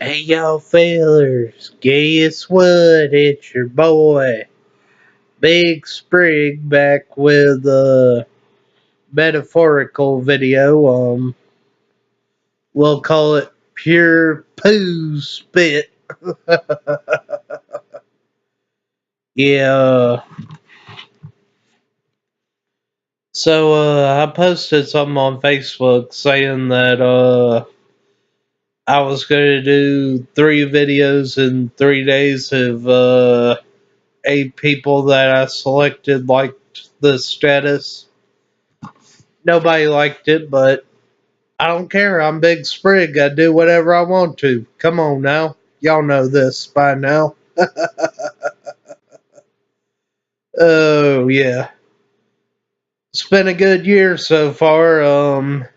Hey y'all fellas, guess what? It's your boy, Big Sprigg, back with a metaphorical video. We'll call it pure poo spit. Yeah. I posted something on Facebook saying that I was gonna do 3 videos in 3 days of 8 people that I selected liked the status. Nobody liked it, but I don't care. I'm Big Sprig. I do whatever I want to. Come on now. Y'all know this by now. Oh, yeah. It's been a good year so far.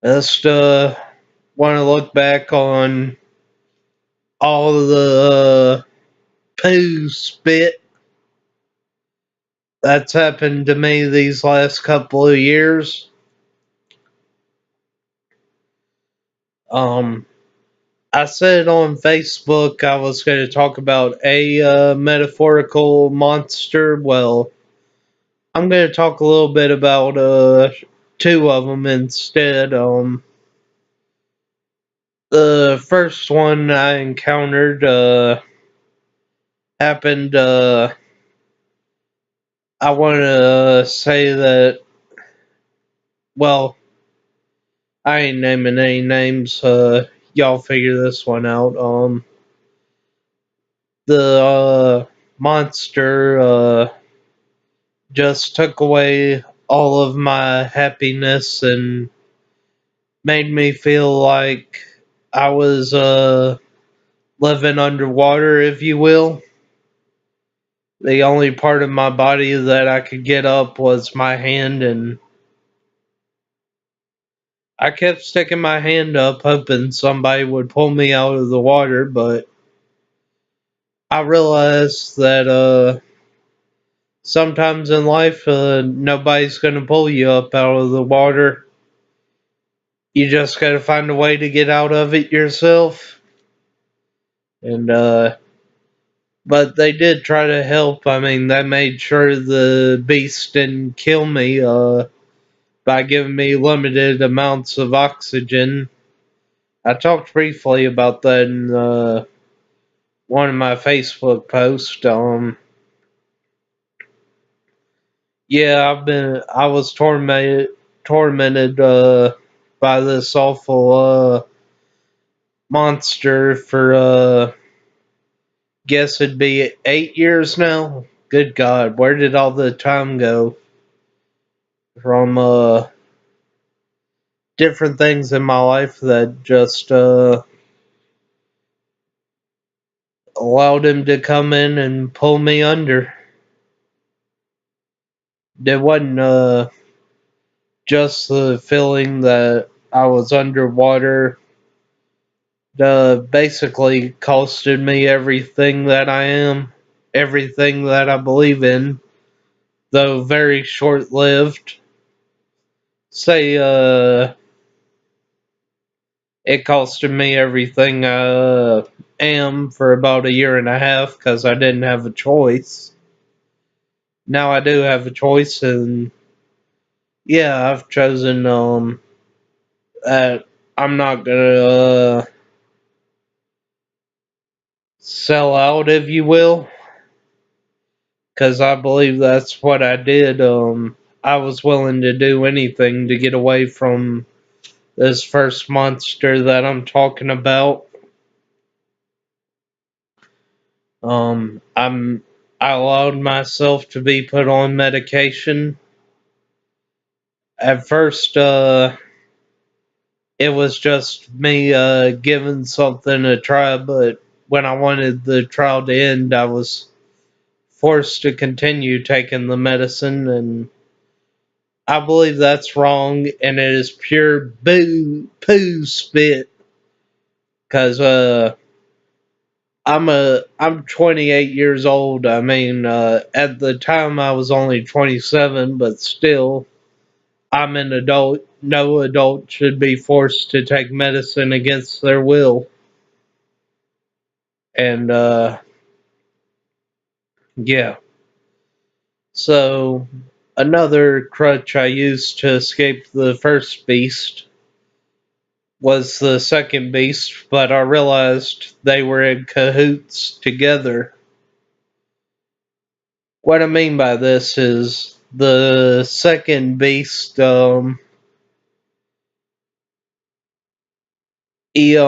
Just want to look back on all of the poo spit that's happened to me these last couple of years. Um, I said on Facebook I was going to talk about a metaphorical monster. Well, I'm going to talk a little bit about two of them instead. The first one I encountered happened. I want to say that. Well, I ain't naming any names. Y'all figure this one out. The monster just took away all of my happiness and made me feel like I was living underwater, if you will. The only part of my body that I could get up was my hand, and I kept sticking my hand up, hoping somebody would pull me out of the water, but I realized that sometimes in life, nobody's going to pull you up out of the water. You just got to find a way to get out of it yourself. And but they did try to help. I mean, they made sure the beast didn't kill me by giving me limited amounts of oxygen. I talked briefly about that in one of my Facebook posts. Yeah, I was tormented by this awful monster for guess it'd be 8 years now. Good God, where did all the time go from different things in my life that just allowed him to come in and pull me under. It wasn't just the feeling that I was underwater. Basically costed me everything that I am, everything that I believe in, though very short lived. Say, it costed me everything I am for about a year and a half because I didn't have a choice. Now I do have a choice, and yeah, I've chosen that I'm not gonna sell out, if you will, because I believe that's what I did. I was willing to do anything to get away from this first monster that I'm talking about. I allowed myself to be put on medication. At first, it was just me giving something a try, but when I wanted the trial to end, I was forced to continue taking the medicine, and I believe that's wrong, and it is pure poo spit. Cause I'm 28 years old. I mean, at the time I was only 27, but still, I'm an adult. No adult should be forced to take medicine against their will. And yeah. So another crutch I used to escape the first beast was the second beast, but I realized they were in cahoots together. What I mean by this is the second beast, he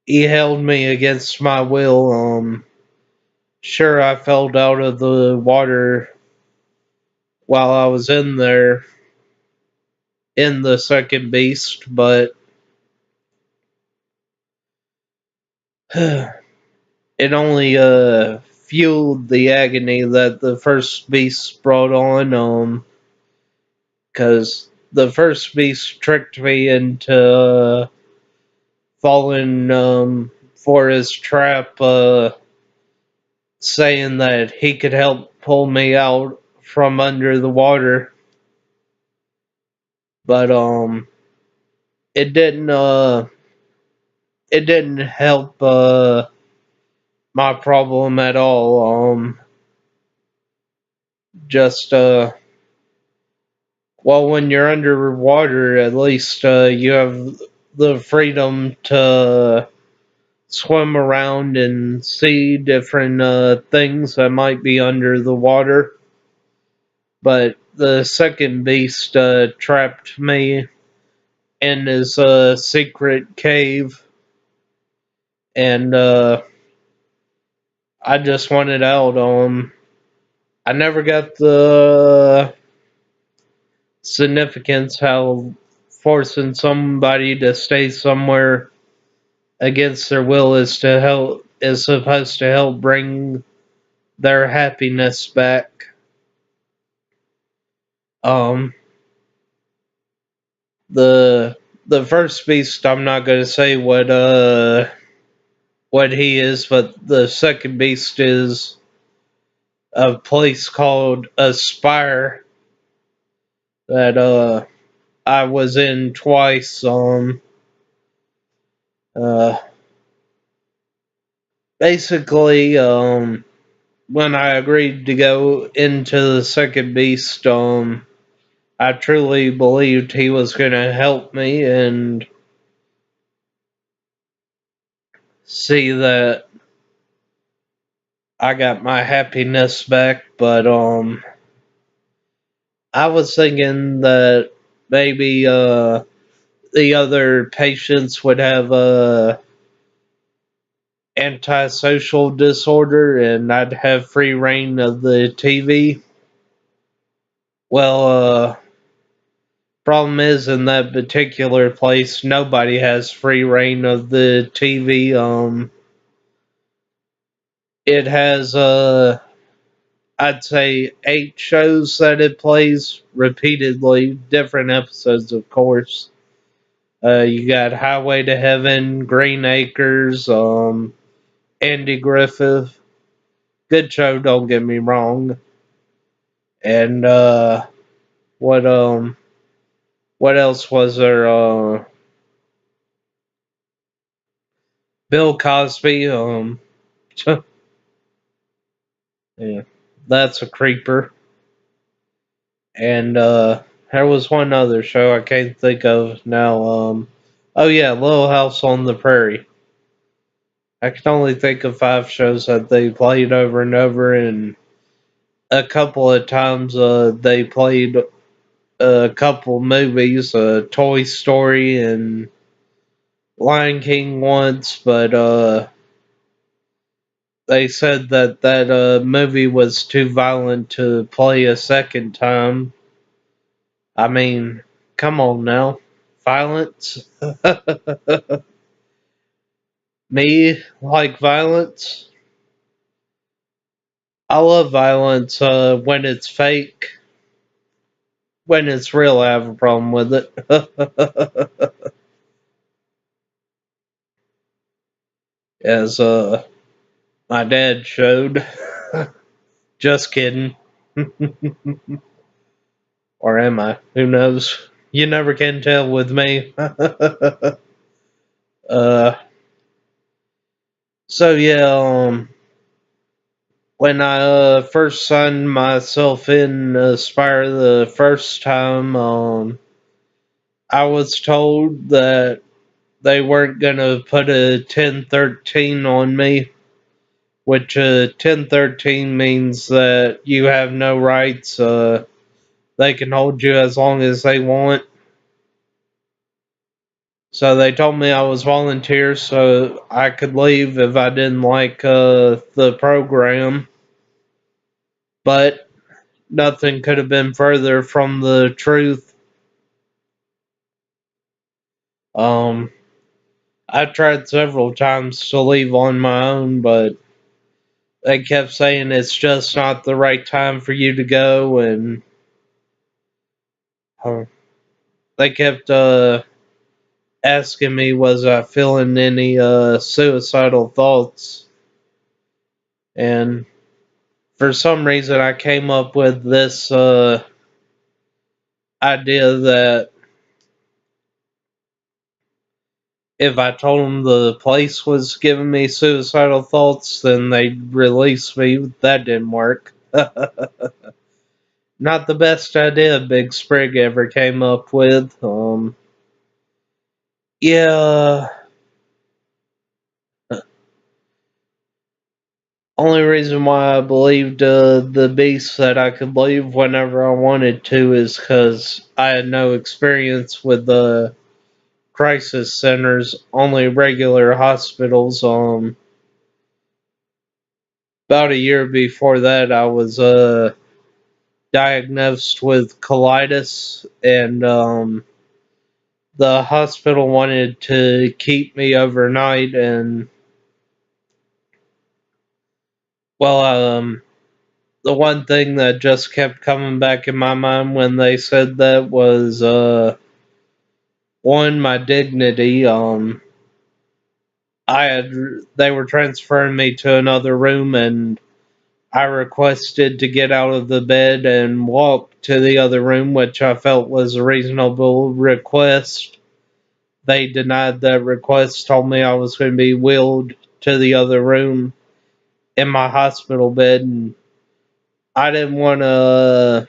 he held me against my will. Sure, I fell out of the water while I was in there in the second beast, but it only fueled the agony that the first beast brought on. Because the first beast tricked me into falling for his trap, saying that he could help pull me out from under the water, but it didn't it didn't help my problem at all. Just well, when you're underwater, at least you have the freedom to swim around and see different things that might be under the water. But the second beast trapped me in his secret cave, and I just wanted out. I never got the significance how forcing somebody to stay somewhere against their will is supposed to help bring their happiness back. Um, the the first beast, I'm not gonna say what he is, but the second beast is a place called Aspire that I was in twice. Uh, Basically, when I agreed to go into the second beast, I truly believed he was going to help me and see that I got my happiness back. But I was thinking that maybe the other patients would have antisocial disorder and I'd have free reign of the TV. Well, problem is in that particular place, nobody has free reign of the TV. It has I'd say 8 shows that it plays repeatedly, different episodes, of course. You got Highway to Heaven, Green Acres, Andy Griffith. Good show, don't get me wrong. And what what else was there? Bill Cosby. Yeah, that's a creeper. And there was one other show I can't think of now. Oh yeah, Little House on the Prairie. I can only think of 5 shows that they played over and over, and a couple of times they played a couple movies, Toy Story and Lion King once, but they said that that movie was too violent to play a second time. I mean, come on now. Violence? Me like violence? I love violence when it's fake. When it's real, I have a problem with it. As my dad showed. Just kidding. Or am I? Who knows? You never can tell with me. uh, so yeah, when I first signed myself in Aspire the first time, I was told that they weren't gonna put a 1013 on me, which 1013 means that you have no rights. They can hold you as long as they want. So they told me I was volunteer, so I could leave if I didn't like the program. But nothing could have been further from the truth. Um, I tried several times to leave on my own, but they kept saying it's just not the right time for you to go, and uh, they kept asking me was I feeling any suicidal thoughts, and for some reason I came up with this idea that if I told them the place was giving me suicidal thoughts, then they'd release me. That didn't work. Not the best idea Big Sprigg ever came up with. Yeah, only reason why I believed the beast that I could leave whenever I wanted to is because I had no experience with the crisis centers, only regular hospitals. About a year before that, I was diagnosed with colitis, and the hospital wanted to keep me overnight. And well, the one thing that just kept coming back in my mind when they said that was one, my dignity. I had They were transferring me to another room, and I requested to get out of the bed and walk to the other room, which I felt was a reasonable request. They denied that request, told me I was going to be wheeled to the other room in my hospital bed, and I didn't want to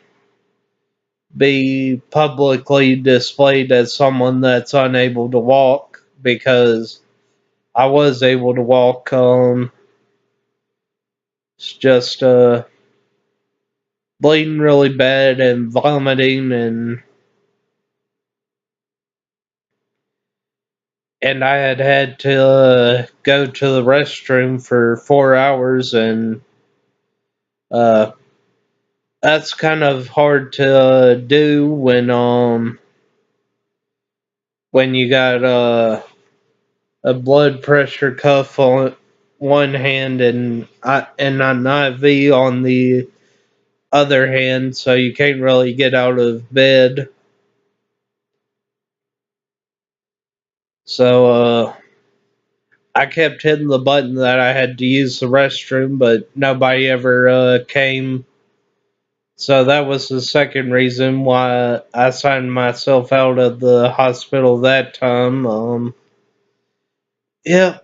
be publicly displayed as someone that's unable to walk because I was able to walk. It's just bleeding really bad and vomiting, and I had to go to the restroom for 4 hours, and uh, that's kind of hard to do when you got a blood pressure cuff on one hand and an IV on the other hand, so you can't really get out of bed. So I kept hitting the button that I had to use the restroom, but nobody ever came. So that was the second reason why I signed myself out of the hospital that time. Yeah.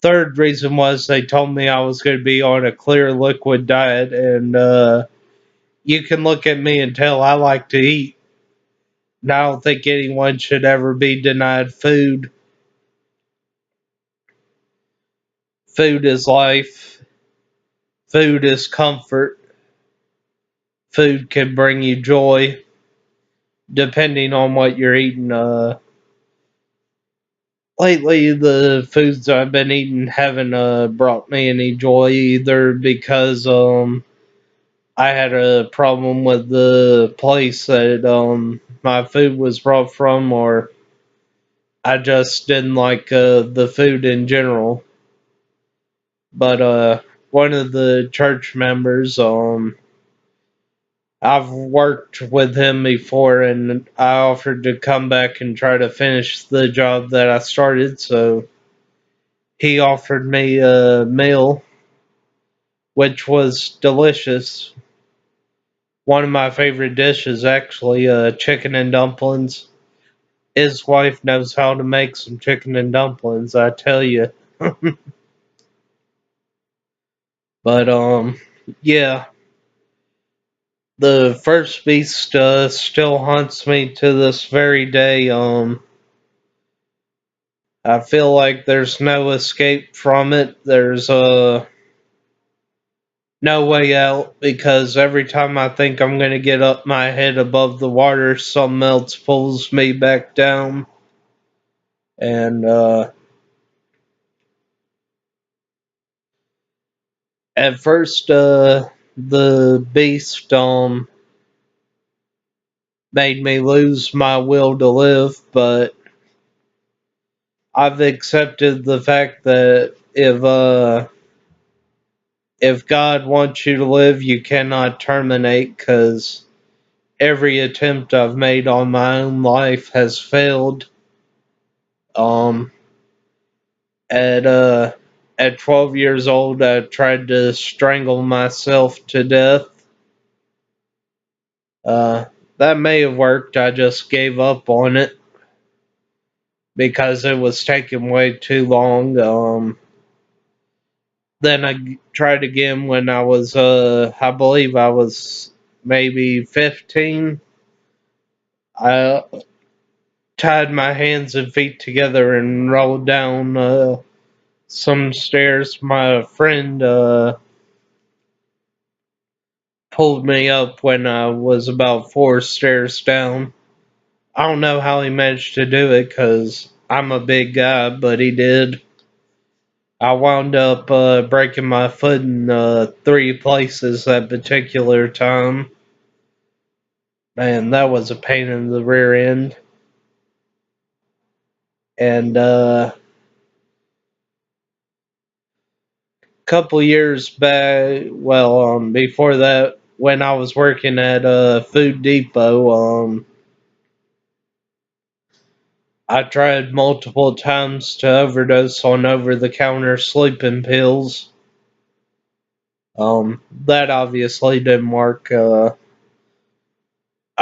Third reason was they told me I was going to be on a clear liquid diet, and you can look at me and tell I like to eat. And I don't think anyone should ever be denied food. Food is life. Food is comfort. Food can bring you joy, depending on what you're eating. Lately, the foods I've been eating haven't brought me any joy either because I had a problem with the place that my food was brought from, or I just didn't like the food in general. But one of the church members, I've worked with him before, and I offered to come back and try to finish the job that I started. So he offered me a meal, which was delicious. One of my favorite dishes, actually, chicken and dumplings. His wife knows how to make some chicken and dumplings, I tell you. But yeah, the first beast still haunts me to this very day. I feel like there's no escape from it. There's no way out because every time I think I'm gonna get up my head above the water, something else pulls me back down. And at first, the beast made me lose my will to live, but I've accepted the fact that if God wants you to live, you cannot terminate because every attempt I've made on my own life has failed. Um, at uh, at 12 years old, I tried to strangle myself to death. Uh, that may have worked. I just gave up on it because it was taking way too long. Then I tried again when I believe I was maybe 15. I tied my hands and feet together and rolled down some stairs. My friend pulled me up when I was about 4 stairs down. I don't know how he managed to do it because I'm a big guy, but he did. I wound up breaking my foot in 3 places that particular time. Man, that was a pain in the rear end. And couple years back, well, before that, when I was working at a Food Depot, I tried multiple times to overdose on over-the-counter sleeping pills. That obviously didn't work. I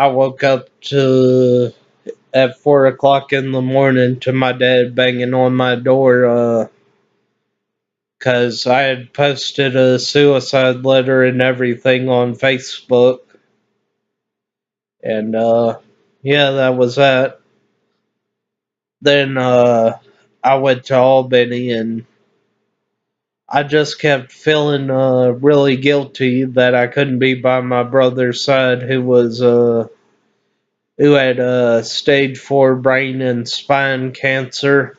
woke up to at 4 o'clock in the morning to my dad banging on my door, because I had posted a suicide letter and everything on Facebook. And yeah, that was that. Then I went to Albany and I just kept feeling really guilty that I couldn't be by my brother's side who had stage 4 brain and spine cancer.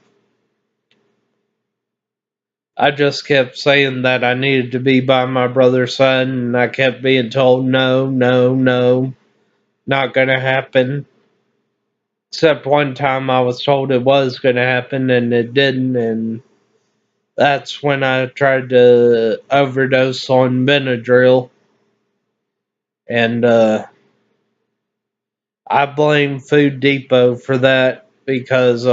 I just kept saying that I needed to be by my brother's side, and I kept being told, no, no, no, not gonna happen. Except one time I was told it was gonna happen, and it didn't, and that's when I tried to overdose on Benadryl. And I blame Food Depot for that because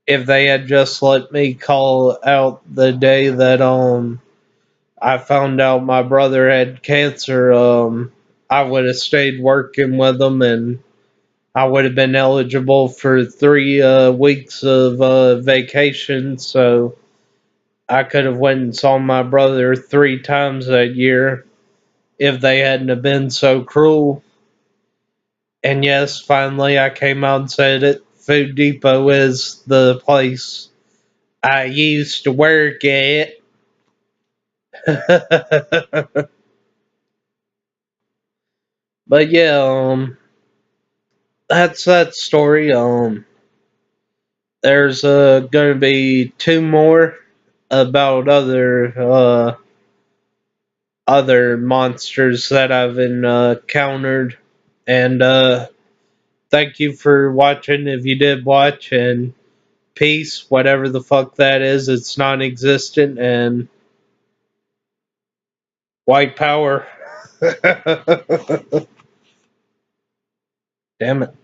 if they had just let me call out the day that I found out my brother had cancer, I would have stayed working with them and I would have been eligible for 3 weeks of vacation. So I could have went and saw my brother 3 times that year if they hadn't have been so cruel. And yes, finally I came out and said it. Food Depot is the place I used to work at. But yeah, that's that story. There's gonna be 2 more about other monsters that I've encountered, and thank you for watching if you did watch, and peace, whatever the fuck that is, it's non-existent, and white power. Damn it.